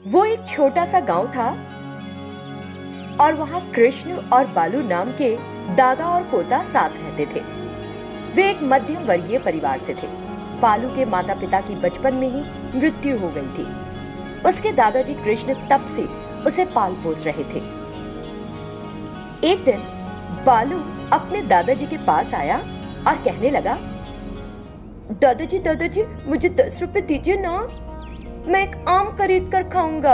वो एक छोटा सा गांव था और वहां कृष्ण और बालू नाम के दादा और पोता साथ रहते थे। वे एक मध्यम वर्गीय परिवार से थे। बालू के माता पिता की बचपन में ही मृत्यु हो गई थी। उसके दादाजी कृष्ण तब से उसे पाल पोस रहे थे। एक दिन बालू अपने दादाजी के पास आया और कहने लगा, दादाजी दादाजी मुझे 10 रुपए दीजिए ना, मैं एक आम खरीद कर खाऊंगा।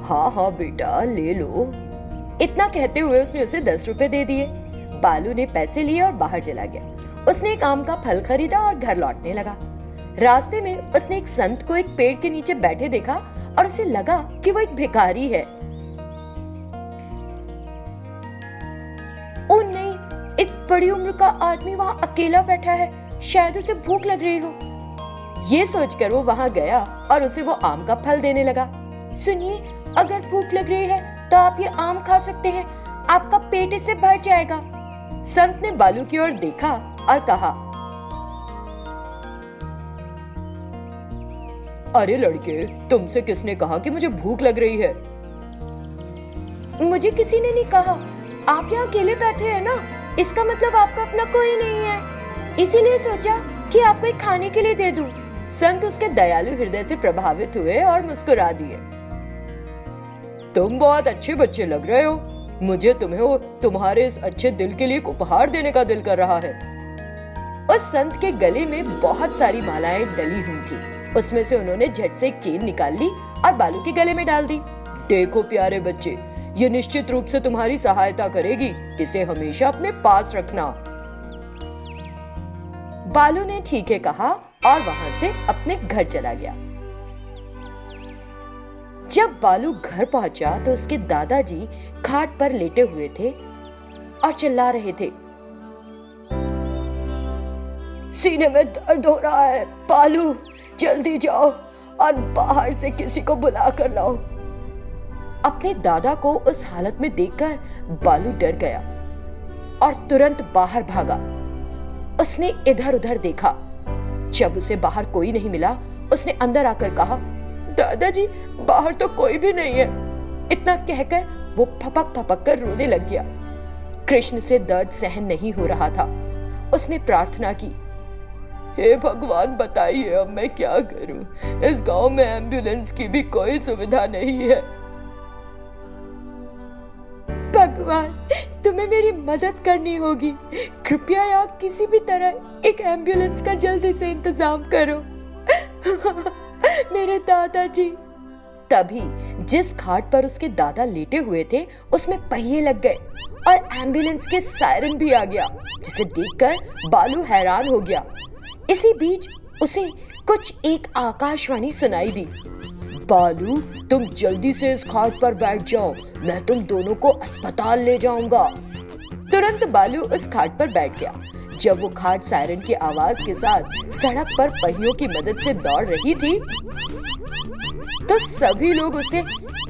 हाँ हाँ बेटा ले लो। इतना कहते हुए उसने उसे 10 रुपए दे दिए। बालू ने पैसे लिए और बाहर चला गया। उसने एक आम का फल खरीदा और घर लौटने लगा। रास्ते में उसने एक संत को एक पेड़ के नीचे बैठे देखा और उसे लगा कि वो एक भिखारी है। ओ नहीं, एक बड़ी उम्र का आदमी वहां अकेला बैठा है, शायद उसे भूख लग रही हो। ये सोचकर वो वहां गया और उसे वो आम का फल देने लगा। सुनिए, अगर भूख लग रही है तो आप ये आम खा सकते हैं, आपका पेट इससे भर जाएगा। संत ने बालू की ओर देखा और कहा, अरे लड़के, तुमसे किसने कहा कि मुझे भूख लग रही है? मुझे किसी ने नहीं कहा। आप यहाँ अकेले बैठे हैं ना, इसका मतलब आपका अपना कोई नहीं है, इसीलिए सोचा कि आपको एक खाने के लिए दे दूं। संत उसके दयालु हृदय से प्रभावित हुए और मुस्कुरा दिए। तुम बहुत अच्छे बच्चे लग रहे हो। मुझे तुम्हारे इस अच्छे दिल के लिए एक उपहार देने का दिल कर रहा है। उस संत के गले में बहुत सारी मालाएं डली हुई थी। उसमें से उन्होंने झट से एक चेन निकाल ली और बालू के गले में डाल दी। देखो प्यारे बच्चे, ये निश्चित रूप से तुम्हारी सहायता करेगी, इसे हमेशा अपने पास रखना। बालू ने ठीक है कहा और वहां से अपने घर चला गया। जब बालू घर पहुंचा तो उसके दादाजी खाट पर लेटे हुए थे और चिल्ला रहे थे, सीने में दर्द हो रहा है, बालू जल्दी जाओ और बाहर से किसी को बुला कर लाओ। अपने दादा को उस हालत में देखकर बालू डर गया और तुरंत बाहर भागा। उसने इधर उधर देखा। जब उसे बाहर कोई नहीं मिला, उसने अंदर आकर कहा, दादाजी बाहर तो कोई भी नहीं है। इतना कहकर वो फपक फपक कर रोने लग गया। कृष्ण से दर्द सहन नहीं हो रहा था। उसने प्रार्थना की, हे भगवान बताइए अब मैं क्या करूं? इस गांव में एम्बुलेंस की भी कोई सुविधा नहीं है। भगवान, तुम्हें मेरी मदद करनी होगी। कृपया यहाँ किसी भी तरह एक एम्बुलेंस का जल्दी से इंतजाम करो। मेरे दादाजी। तभी जिस खाट पर उसके दादा लेटे हुए थे उसमें पहिए लग गए और एम्बुलेंस के सायरन भी आ गया, जिसे देखकर बालू हैरान हो गया। इसी बीच उसे कुछ एक आकाशवाणी सुनाई दी, बालू तुम जल्दी से इस खाट पर बैठ जाओ, मैं तुम दोनों को अस्पताल ले जाऊंगा। तुरंत बालू उस खाट पर बैठ गया। जब वो खाट सायरन की आवाज के साथ सड़क पर पहियों की मदद से दौड़ रही थी तो सभी लोग उसे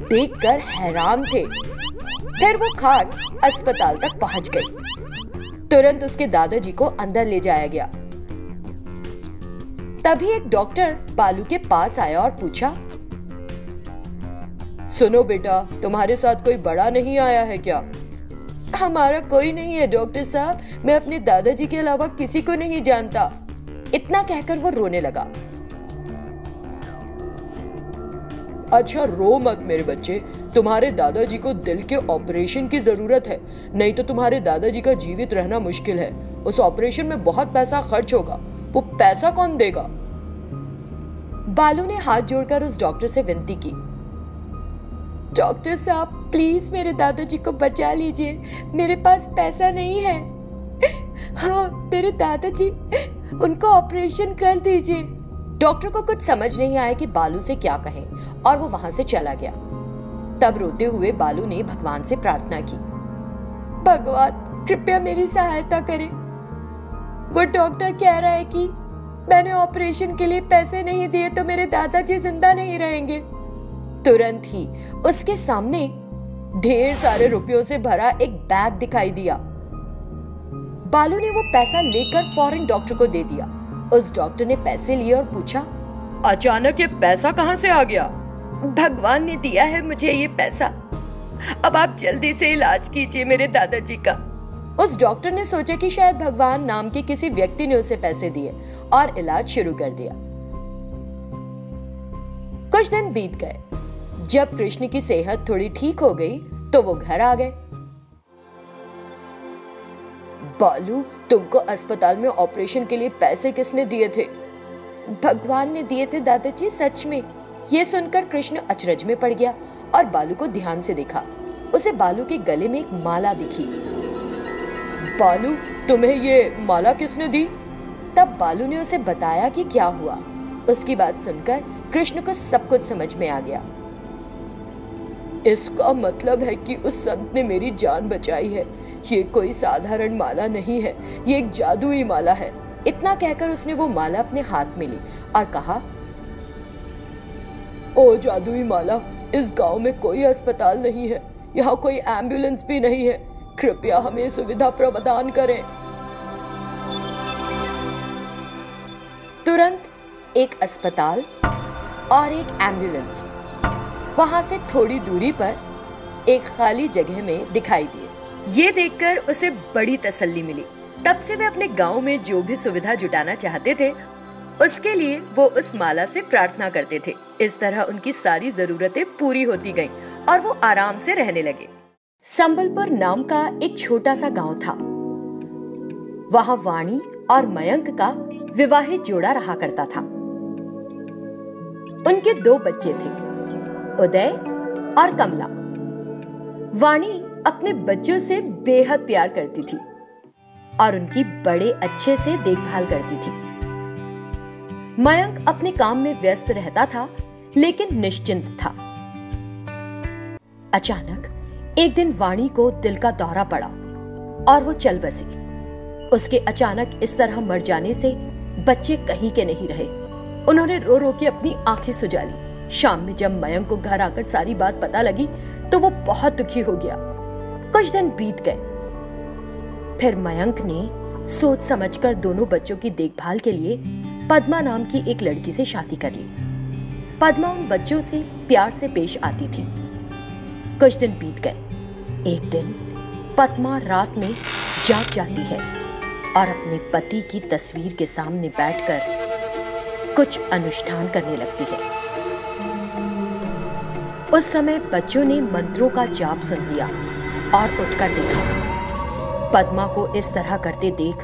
देखकर हैरान थे। फिर वो खाट अस्पताल तक पहुंच गई। तुरंत उसके दादाजी को अंदर ले जाया गया। तभी एक डॉक्टर बालू के पास आया और पूछा, सुनो बेटा, तुम्हारे साथ कोई बड़ा नहीं आया है क्या? हमारा कोई नहीं है डॉक्टर साहब, मैं अपने दादाजी के अलावा किसी को नहीं जानता। इतना कहकर वो रोने लगा। अच्छा रो मत मेरे बच्चे, तुम्हारे दादाजी को दिल के ऑपरेशन की जरूरत है, नहीं तो तुम्हारे दादाजी का जीवित रहना मुश्किल है। उस ऑपरेशन में बहुत पैसा खर्च होगा, वो पैसा कौन देगा? बालू ने हाथ जोड़कर उस डॉक्टर से विनती की, डॉक्टर साहब प्लीज मेरे दादाजी को बचा लीजिए, मेरे पास पैसा नहीं है। हाँ मेरे दादाजी, उनको ऑपरेशन कर दीजिए। डॉक्टर को कुछ समझ नहीं आया कि बालू से क्या कहे और वो वहां से चला गया। तब रोते हुए बालू ने भगवान से प्रार्थना की, भगवान कृपया मेरी सहायता करें। वो डॉक्टर कह रहा है कि मैंने ऑपरेशन के लिए पैसे नहीं दिए तो मेरे दादाजी जिंदा नहीं रहेंगे। तुरंत ही उसके सामने ढेर सारे रुपयों से भरा एक बैग दिखाई दिया। बालू ने वो पैसा लेकर फौरन डॉक्टर को दे दिया। उस डॉक्टर ने पैसे लिए और पूछा, अचानक ये पैसा कहां से आ गया? भगवान ने दिया है मुझे ये पैसा, अब आप जल्दी से इलाज कीजिए मेरे दादाजी का। उस डॉक्टर ने सोचा कि शायद भगवान नाम के किसी व्यक्ति ने उसे पैसे दिए और इलाज शुरू कर दिया। कुछ दिन बीत गए। जब कृष्ण की सेहत थोड़ी ठीक हो गई तो वो घर आ गए। बालू, तुमको अस्पताल में ऑपरेशन के लिए पैसे किसने दिए थे? भगवान ने दिए थे दादाजी, सच में। ये सुनकर कृष्ण अचरज में पड़ गया और बालू को ध्यान से देखा। उसे बालू के गले में एक माला दिखी। बालू, तुम्हें ये माला किसने दी? तब बालू ने उसे बताया कि क्या हुआ। उसकी बात सुनकर कृष्ण को सब कुछ समझ में आ गया। इसका मतलब है कि उस संत ने मेरी जान बचाई है। ये कोई साधारण माला नहीं है, ये एक जादुई माला है। इतना कहकर उसने वो माला अपने हाथ में ली और कहा, ओ जादुई माला, इस गांव में कोई अस्पताल नहीं है, यहाँ कोई एम्बुलेंस भी नहीं है, कृपया हमें सुविधा प्रदान करें। तुरंत एक अस्पताल और एक एम्बुलेंस वहां से थोड़ी दूरी पर एक खाली जगह में दिखाई दिए। ये देखकर उसे बड़ी तसल्ली मिली। तब से वे अपने गांव में जो भी सुविधा जुटाना चाहते थे उसके लिए वो उस माला से प्रार्थना करते थे। इस तरह उनकी सारी जरूरतें पूरी होती गईं और वो आराम से रहने लगे। संबलपुर नाम का एक छोटा सा गांव था। वहां वाणी और मयंक का विवाहित जोड़ा रहा करता था। उनके 2 बच्चे थे, उदय और कमला। वाणी अपने बच्चों से बेहद प्यार करती थी और उनकी बड़े अच्छे से देखभाल करती थी। मयंक अपने काम में व्यस्त रहता था लेकिन निश्चिंत था। अचानक एक दिन वाणी को दिल का दौरा पड़ा और वो चल बसी। उसके अचानक इस तरह मर जाने से बच्चे कहीं के नहीं रहे। उन्होंने रो रो के अपनी आंखें सुजा ली। शाम में जब मयंक को घर आकर सारी बात पता लगी तो वो बहुत दुखी हो गया। कुछ दिन बीत गए। फिर मयंक ने सोच समझकर दोनों बच्चों की देखभाल के लिए पद्मा नाम की एक लड़की से शादी कर ली। पद्मा उन बच्चों से प्यार से पेश आती थी। कुछ दिन बीत गए। एक दिन पद्मा रात में जाग जाती है और अपने पति की तस्वीर के सामने बैठकर कुछ अनुष्ठान करने लगती है। उस समय बच्चों ने मंत्रों का जाप सुन लिया और उठकर देखा। पद्मा को इस तरह करते देख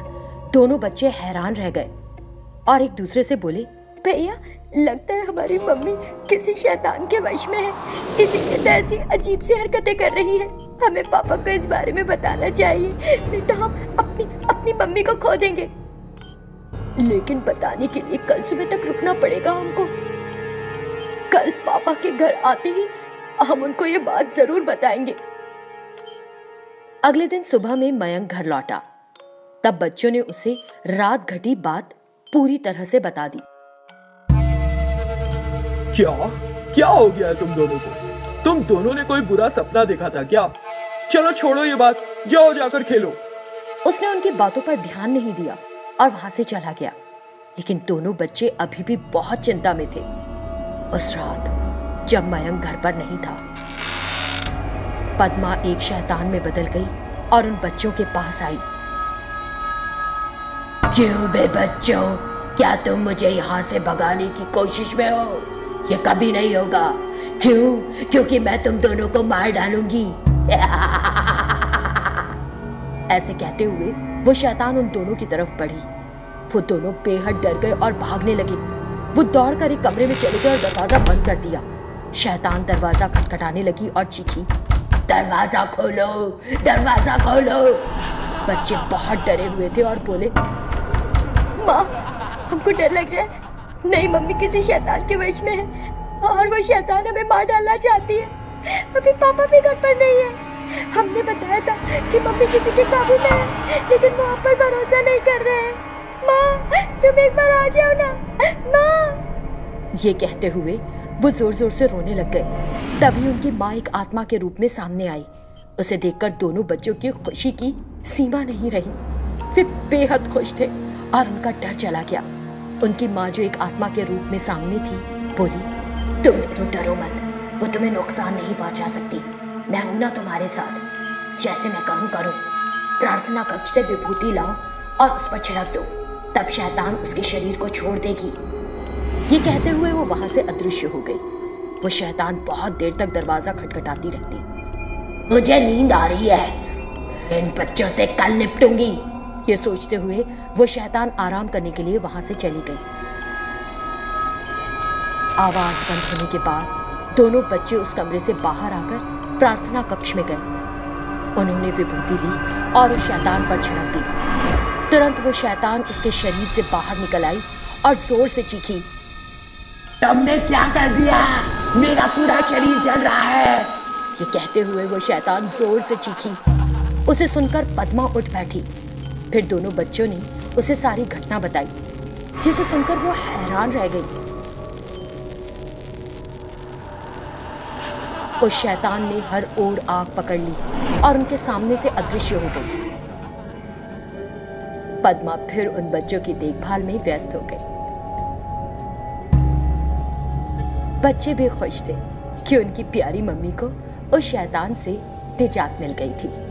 दोनों बच्चे हैरान रह गए और एक दूसरे से बोले, भैया, लगता है हमारी मम्मी किसी शैतान के वश में है, इसीलिए तो ऐसी अजीब सी हरकतें कर रही है। हमें पापा को इस बारे में बताना चाहिए, नहीं तो हम अपनी मम्मी को खो देंगे। लेकिन बताने के लिए कल सुबह तक रुकना पड़ेगा हमको। कल पापा के घर आते ही हम उनको ये बात जरूर बताएंगे। अगले दिन सुबह में मयंक घर लौटा। तब बच्चों ने उसे रात घटी बात पूरी तरह से बता दी। क्या हो गया है तुम दोनों को? तुम दोनों ने कोई बुरा सपना देखा था क्या? चलो छोड़ो ये बात, जाओ जाकर खेलो। उसने उनकी बातों पर ध्यान नहीं दिया और वहां से चला गया। लेकिन दोनों बच्चे अभी भी बहुत चिंता में थे। उस रात जब मयंक घर पर नहीं था, पद्मा एक शैतान में बदल गई और उन बच्चों के पास आई। क्यों बे बच्चों, क्या तुम मुझे यहाँ से भगाने की कोशिश में हो? ये कभी नहीं होगा। क्यों? क्योंकि मैं तुम दोनों को मार डालूंगी। ऐसे कहते हुए वो शैतान उन दोनों की तरफ बढ़ी। वो दोनों बेहद डर गए और भागने लगे। वो दौड़कर एक कमरे में चले गए और दरवाजा बंद कर दिया। शैतान दरवाजा खटखटाने लगी और चीखी, दरवाजा खोलो, दरवाजा खोलो। बच्चे बहुत डरे हुए थे और बोले, माँ, हमको डर लग रहा है। नहीं, मम्मी किसी शैतान के वश में है और वो शैतान हमें मार डालना चाहती है। अभी पापा भी घर पर नहीं है। हमने बताया था कि मम्मी किसी के काबू में है, लेकिन वो हम पर भरोसा नहीं कर रहे हैं। माँ, तुम एक बार आ जाओ ना। माँ। ये कहते हुए वो जोर जोर से रोने लग गए। तभी उनकी माँ एक आत्मा के रूप में सामने आई। उसे देखकर दोनों बच्चों की खुशी की सीमा नहीं रही। वे बेहद खुश थे और उनका डर चला गया। उनकी माँ जो एक आत्मा के रूप में सामने थी, बोली, तुम दोनों डरो मत, वो तुम्हें नुकसान नहीं पहुंचा सकती। मैं हूं ना तुम्हारे साथ। जैसे मैं कहूं करो। प्रार्थना कक्ष से विभूति लाओ और उस पर छिड़क दो, तब शैतान उसके शरीर को छोड़ देगी। ये कहते हुए वो वहां से अदृश्य हो गई। वो शैतान बहुत देर तक दरवाजा खटखटाती रहती। मुझे नींद आ रही है, इन बच्चों से कल निपटूंगी। ये सोचते हुए वो शैतान आराम करने के लिए वहां से चली गई। आवाज बंद होने के बाद दोनों बच्चे उस कमरे से बाहर आकर प्रार्थना कक्ष में गए। उन्होंने विभूति ली और उस शैतान पर छिड़क दी। तुरंत वो शैतान उसके शरीर से बाहर निकल आई और जोर से चीखी, तुमने क्या कर दिया? मेरा पूरा शरीर जल रहा है। ये कहते हुए वो शैतान जोर से चीखी। उसे सुनकर पद्मा उठ बैठी। फिर दोनों बच्चों ने उसे सारी घटना बताई, जिसे सुनकर वो हैरान रह गई। उस शैतान ने हर ओर आग पकड़ ली और उनके सामने से अदृश्य हो गई। पद्मा फिर उन बच्चों की देखभाल में व्यस्त हो गई। बच्चे भी खुश थे कि उनकी प्यारी मम्मी को उस शैतान से निजात मिल गई थी।